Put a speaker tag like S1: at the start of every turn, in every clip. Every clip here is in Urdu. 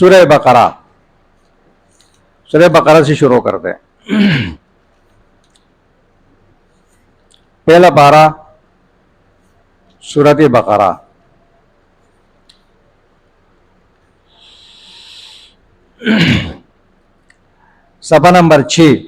S1: سورہ بقرہ، سورہ بقرہ سے شروع کرتے ہیں۔ پہلا پارہ سورۃ بقرہ۔ صفحہ نمبر 6۔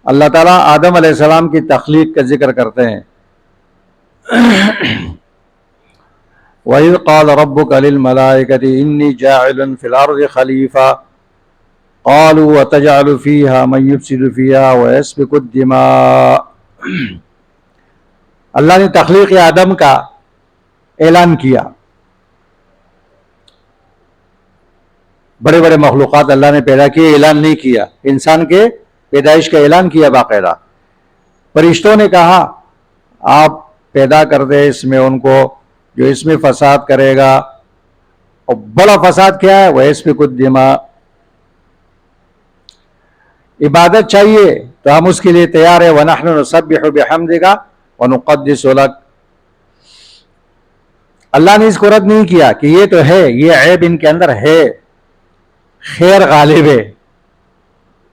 S1: اللہ تعالیٰ آدم علیہ السلام کی تخلیق کا ذکر کرتے ہیں۔ وَإِذْ قَالَ رَبُّكَ لِلْمَلَائِكَةِ إِنِّي جَاعِلٌ فِي الْأَرْضِ خَلِيفَةً قَالُوا وَتَجْعَلُ فِيهَا مَن يُفْسِدُ فِيهَا وَيَسْفِكُ الدِّمَاءَ۔ اللہ نے تخلیق آدم کا اعلان کیا۔ بڑے بڑے مخلوقات اللہ نے پیدا کیے، اعلان نہیں کیا۔ انسان کے پیدائش کا اعلان کیا باقاعدہ۔ فرشتوں نے کہا آپ پیدا کر دے اس میں ان کو جو اس میں فساد کرے گا، اور بڑا فساد کیا ہے؟ وَيَسْفِكُ الدِّمَاءَ۔ عبادت چاہیے تو ہم اس کے لیے تیار ہیں۔ وَنَحْنُ نُسَبِّحُ بِحَمْدِكَ وَنُقَدِّسُ لَكَ۔ اللہ نے اس کو رد نہیں کیا کہ یہ تو ہے، یہ عیب ان کے اندر ہے، خیر غالب ہے،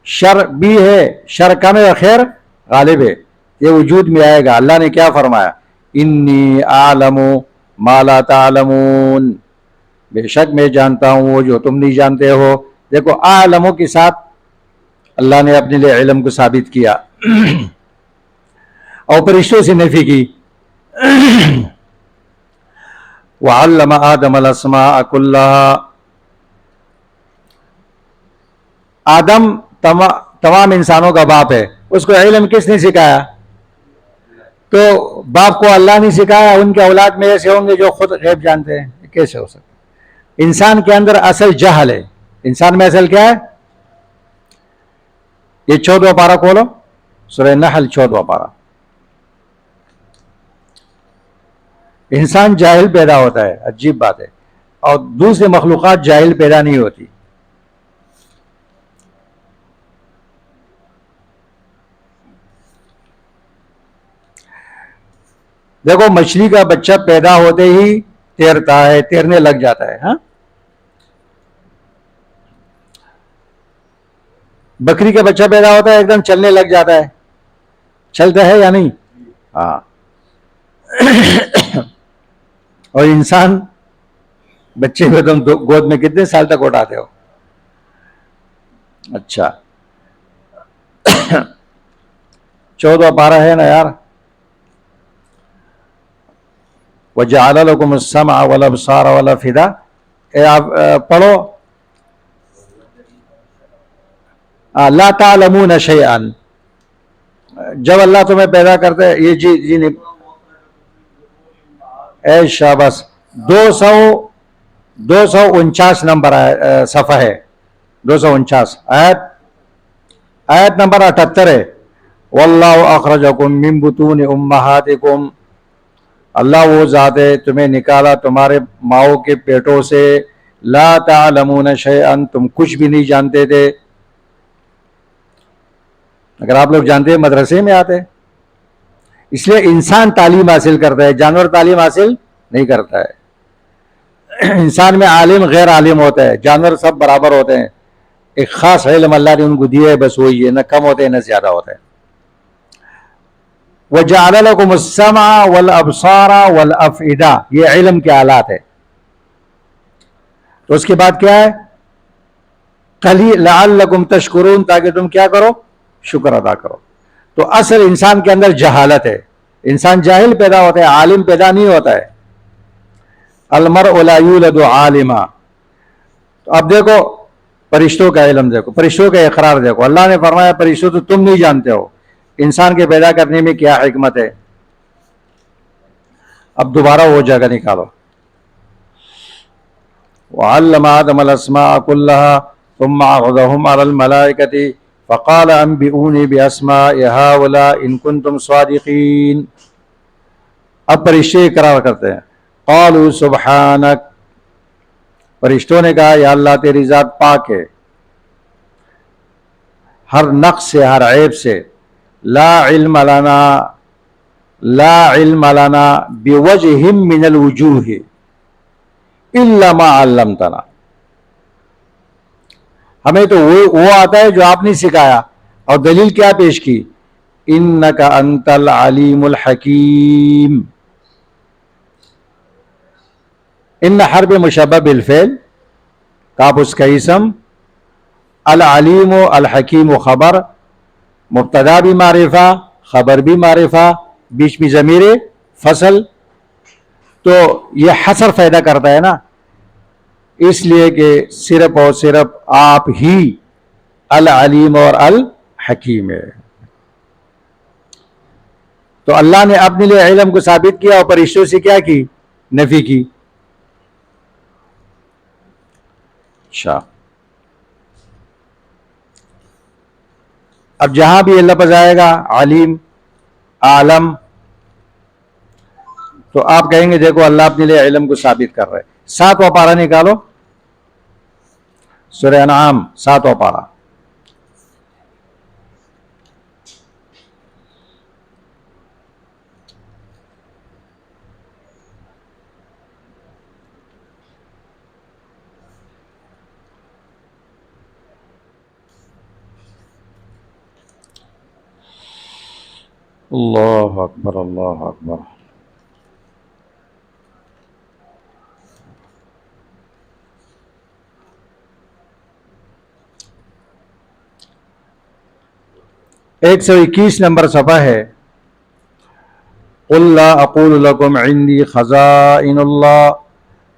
S1: شر بھی ہے، شر کم ہے اور خیر غالب ہے، یہ وجود میں آئے گا۔ اللہ نے کیا فرمایا؟ انی اعلم ما لا تعلمون، بے شک میں جانتا ہوں وہ جو تم نہیں جانتے ہو۔ دیکھو اعلموں کے ساتھ اللہ نے اپنے لیے علم کو ثابت کیا اور فرشتوں سے نفی کی۔ وعلم آدم الاسماء كلها۔ آدم تمام انسانوں کا باپ ہے، اس کو علم کس نے سکھایا؟ تو باپ کو اللہ نے سکھایا، ان کے اولاد میں ایسے ہوں گے جو خود غیب جانتے ہیں؟ کیسے ہو سکتا؟ انسان کے اندر اصل جہل ہے۔ انسان میں اصل کیا ہے؟ یہ 14واں پارہ کھولو، سورہ نحل 14واں پارہ۔ انسان جاہل پیدا ہوتا ہے، عجیب بات ہے، اور دوسری مخلوقات جاہل پیدا نہیں ہوتی۔ دیکھو مچھلی کا بچہ پیدا ہوتے ہی تیرتا ہے، تیرنے لگ جاتا ہے، ہاں؟ بکری کا بچہ پیدا ہوتا ہے ایک دم چلنے لگ جاتا ہے، چلتا ہے یا نہیں؟ ہاں۔ اور انسان بچے کو تم گود میں کتنے سال تک اٹھاتے ہو؟ اچھا 14واں پارہ ہے نا یار۔ وَجَعَلَ لَكُمُ السَّمْعَ وَالْأَبْصَارَ وَالْأَفْئِدَةَ۔ آپ پڑھو لا تعلمون شیئا۔ جب اللہ تمہیں پیدا کرتے یہ جی نہیں، اے شاباش، 249 نمبر صفحہ ہے، 249 آیت نمبر 78 ہے۔ وَاللَّهُ أَخْرَجَكُم مِّن بُطُونِ أُمَّهَاتِكُمْ۔ اللہ وہ ذات ہے تمہیں نکالا تمہارے ماؤں کے پیٹوں سے، لا تعلمون شیئا، تم کچھ بھی نہیں جانتے تھے۔ اگر آپ لوگ جانتے ہیں مدرسے میں آتے۔ اس لیے انسان تعلیم حاصل کرتا ہے، جانور تعلیم حاصل نہیں کرتا ہے۔ انسان میں عالم غیر عالم ہوتا ہے، جانور سب برابر ہوتے ہیں۔ ایک خاص علم اللہ نے ان کو دیا ہے، بس وہی ہے، نہ کم ہوتے ہیں نہ زیادہ ہوتے ہیں۔ وَجَعَلَ لَكُمُ السَّمْعَ وَالْأَبْصَارَ وَالْأَفْئِدَةَ، یہ علم کے آلات ہے۔ تو اس کے بعد کیا ہے؟ لَعَلَّكُمْ تَشْكُرُونَ، تاکہ تم کیا کرو؟ شکر ادا کرو۔ تو اصل انسان کے اندر جہالت ہے، انسان جاہل پیدا ہوتا ہے، عالم پیدا نہیں ہوتا ہے۔ المرء لا یولد عالما۔ تو اب دیکھو فرشتوں کا علم، دیکھو فرشتوں کا اقرار، دیکھو اللہ نے فرمایا فرشتوں تو تم نہیں جانتے ہو، انسان کے پیدا کرنے میں کیا حکمت ہے۔ اب دوبارہ وہ جگہ نکالو۔ وعلم آدم الاسماء كلها ثم عرضهم على الملائكة فقال انبئوني باسماء هؤلاء ان كنتم صادقين۔ اب فرشتے اقرار کرتے ہیں، قالوا سبحانك، فرشتوں نے کہا یا اللہ تیری ذات پاک ہے ہر نقص سے، ہر عیب سے۔ لا علم لنا، لا علم لنا بوجہ من الوجوہ، الا ما علمتنا، ہمیں تو وہ آتا ہے جو آپ نے سکھایا. اور دلیل کیا پیش کی؟ انک انت العلیم الحکیم. ان حرف مشبہ بالفعل، کاف اس کا اسم، العلیم و الحکیم و خبر، مبتدا بھی معرفہ، خبر بھی معرفہ، بیچ میں ضمیر فصل. تو یہ حصر فائدہ کرتا ہے نا، اس لیے کہ صرف اور صرف آپ ہی العلیم اور الحکیم ہے. تو اللہ نے اپنے لیے علم کو ثابت کیا اور فرشتوں سے کیا کی؟ نفی کی. اچھا، اب جہاں بھی یہ لفظ آئے گا علیم، عالم، تو آپ کہیں گے دیکھو اللہ اپنے لیے علم کو ثابت کر رہے. 7واں پارہ نکالو، سورہ انعام 7واں پارہ. اللہ اکبر، اللہ اکبر. ایک 121 نمبر صفحہ ہے. قل لا اقول لكم عندي خزائن الله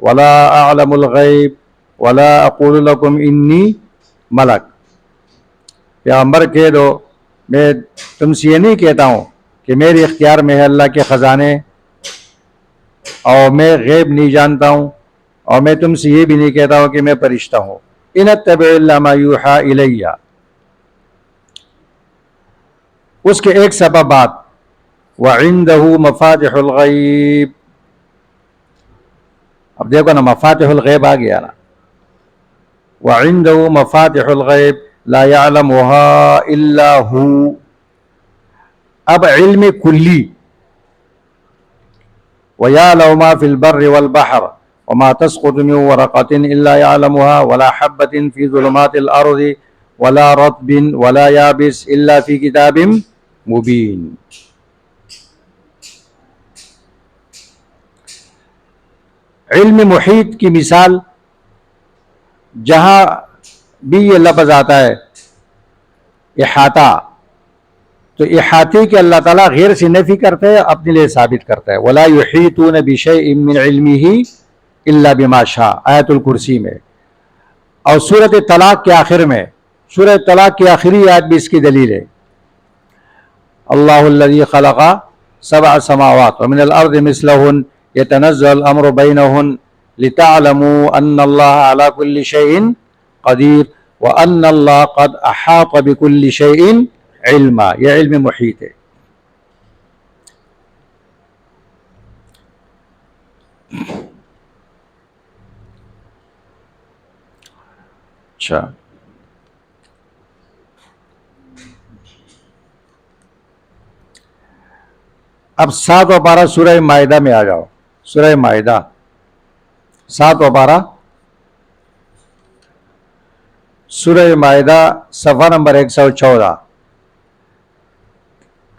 S1: ولا اعلم الغیب ولا اقول لكم انی ملک. پیغمبر کہہ دو میں تم سے یہ نہیں کہتا ہوں کہ میرے اختیار میں ہے اللہ کے خزانے، اور میں غیب نہیں جانتا ہوں، اور میں تم سے یہ بھی نہیں کہتا ہوں کہ میں فرشتہ ہوں. ان اتبع الا ما یوحى الی. اس کے ایک سبب بات وعنده مفاتح الغیب. اب دیکھو نا، مفاتح الغیب آ گیا نا. وعنده مفاتح الغیب لا يعلمها الا هو. اب علم کلی، وَيَعْلَمُ مَا فِي الْبَرِّ وَالْبَحْرِ وَمَا تَسْقُطُ مِنْ وَرَقَةٍ إِلَّا يَعْلَمُهَا وَلَا حَبَّةٍ فِي ظُلُمَاتِ الْأَرْضِ وَلَا رَطْبٍ وَلَا يَابِسٍ إِلَّا فِي كِتَابٍ مُبِينٍ. علم محیط کی مثال جہاں بھی یہ لفظ آتا ہے احاطہ، تو احاطے کے اللہ تعالیٰ غیر سے نفی کرتا ہے، اپنے لیے ثابت کرتا ہے. وَلَا يُحِيطُونَ بِشَيْءٍ مِّنْ عِلْمِهِ إِلَّا بِمَا شَاءَ، آیت الکرسی میں. اور سورۃ طلاق کے آخر میں، سورۃ طلاق کی آخری آیت بھی اس کی دلیل ہے. اللہ الذی خلق 7 سماوات ومن الارض مثلہن يتنزل الامر بینہن لتعلموا ان اللہ علی کل شیء قدیر وان اللہ قد احاط بکل شیء علما. یہ علم محیط ہے. اچھا، اب 7واں پارہ سورہ مائدہ میں آ جاؤ. سورہ مائدہ 7واں پارہ، سورہ مائدہ صفحہ نمبر 114.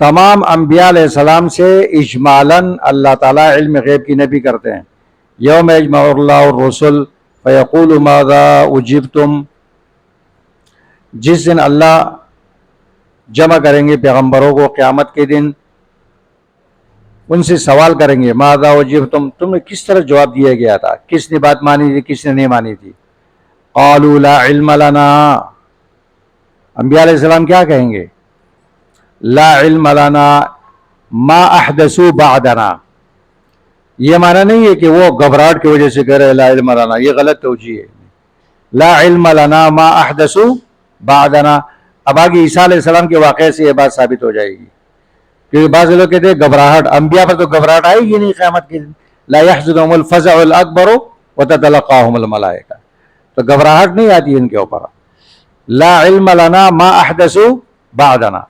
S1: تمام انبیاء علیہ السلام سے اجمالاً اللہ تعالیٰ علم غیب کی نفی کرتے ہیں. یوم یجمع اللہ الرسل فیقول ماذا اجبتم. جس دن اللہ جمع کریں گے پیغمبروں کو قیامت کے دن، ان سے سوال کریں گے ماذا اجبتم، تمہیں کس طرح جواب دیا گیا تھا، کس نے بات مانی تھی، کس نے نہیں مانی تھی. قالوا لا علم لنا. انبیاء علیہ السلام کیا کہیں گے؟ لا علم لنا ما احدثوا بعدنا. یہ معنی نہیں ہے کہ وہ گھبراہٹ کی وجہ سے کہہ رہے لا علم لنا، یہ غلط توجیہ ہے. لا علم لنا ما احدثوا بعدنا. اب آگے عیسیٰ علیہ السلام کے واقعے سے یہ بات ثابت ہو جائے گی، کیونکہ بعض لوگ کہتے ہیں گھبراہٹ، انبیاء پر تو گھبراہٹ آئے گی نہیں قیامت کے دن. لا يحزنهم الفزع الاکبر وتتلقاهم الملائکہ. تو گھبراہٹ نہیں آتی ان کے اوپر. لا علم لنا ما احدثوا بعدنا.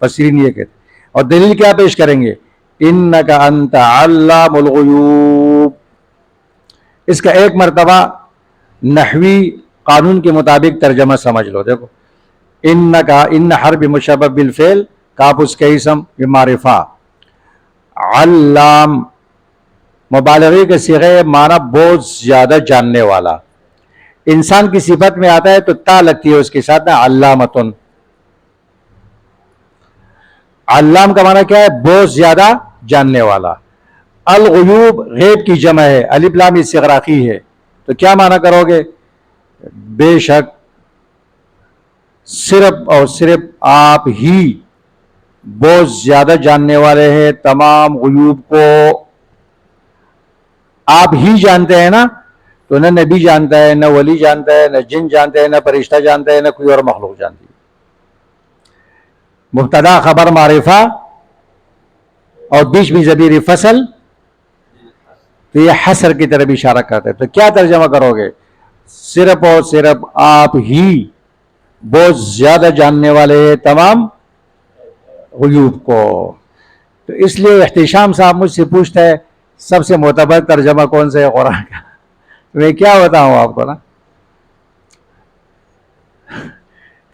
S1: فسرین یہ کہتے، اور دلیل کیا پیش کریں گے؟ انک انت علام الغیوب. اس کا ایک مرتبہ نحوی قانون کے مطابق ترجمہ سمجھ لو. دیکھو ان کا ان حرف مشبہ بالفعل کاف اس کے اسم بمعرفہ. علام مبالغے کے صیغے معنی بہت زیادہ جاننے والا. انسان کی صفت میں آتا ہے تو تا لگتی ہے اس کے ساتھ نا علامتن. علام کا معنی کیا ہے؟ بہت زیادہ جاننے والا. الغیوب غیب کی جمع ہے, الف لام استغراقی ہے, تو کیا معنی کرو گے؟ بے شک صرف اور صرف آپ ہی بہت زیادہ جاننے والے ہیں تمام غیوب کو. آپ ہی جانتے ہیں نا, تو نہ نبی جانتا ہے, نہ ولی جانتا ہے, نہ جن جانتے ہیں, نہ فرشتہ جانتا ہے, نہ کوئی اور مخلوق جانتی ہے. مبتدا خبر معرفہ اور بیچ بھی ضمیر فصل, تو یہ حصر کی طرف اشارہ کرتے ہیں. تو کیا ترجمہ کرو گے؟ صرف اور صرف آپ ہی بہت زیادہ جاننے والے ہیں تمام غیوب کو. تو اس لیے احتشام صاحب مجھ سے پوچھتا ہے سب سے معتبر ترجمہ کون سے ہے قرآن کا؟ میں کیا بتاؤں آپ کو نا,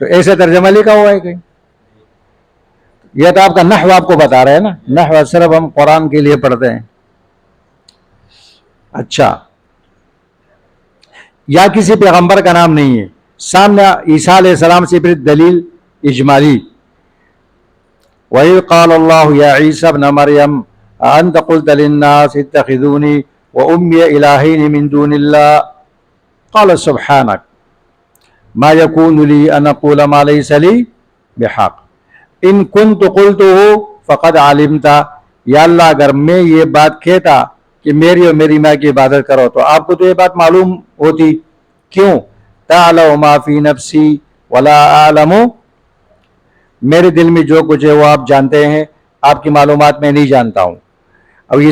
S1: تو ایسے ترجمہ لکھا ہوا ہے کہیں؟ یہ تو آپ کا نحو آپ کو بتا رہے ہیں نا, نحو صرف ہم قرآن کے لیے پڑھتے ہیں. اچھا, یا کسی پیغمبر کا نام نہیں ہے سامنے عیسیٰ علیہ السلام سے پھر دلیل اجمالی. وَإِذْ قَالَ اللَّهُ يَا عِيسَى ابْنَ مَرْيَمَ أَأَنْتَ قُلْتَ لِلنَّاسِ اتَّخِذُونِي وَأُمِّيَ إِلَٰهَيْنِ مِن دُونِ اللَّهِ قَالَ سُبْحَانَكَ مَا يَكُونُ لِي أَنْ أَقُولَ مَا لَيْسَ لِي بِحَقٍّ إِن كُنتُ قُلْتُهُ فَقَدْ عَلِمْتَ. یا اللہ اگر میں یہ بات کہتا کہ میری اور میری ماں کی عبادت کرو تو آپ کو تو یہ بات معلوم ہوتی. کیوں؟ تَعْلَمُ مَا فِي نَفْسِي وَلَا أَعْلَمُ, میرے دل میں جو کچھ ہے وہ آپ جانتے ہیں, آپ کی معلومات میں نہیں جانتا ہوں. اب یہ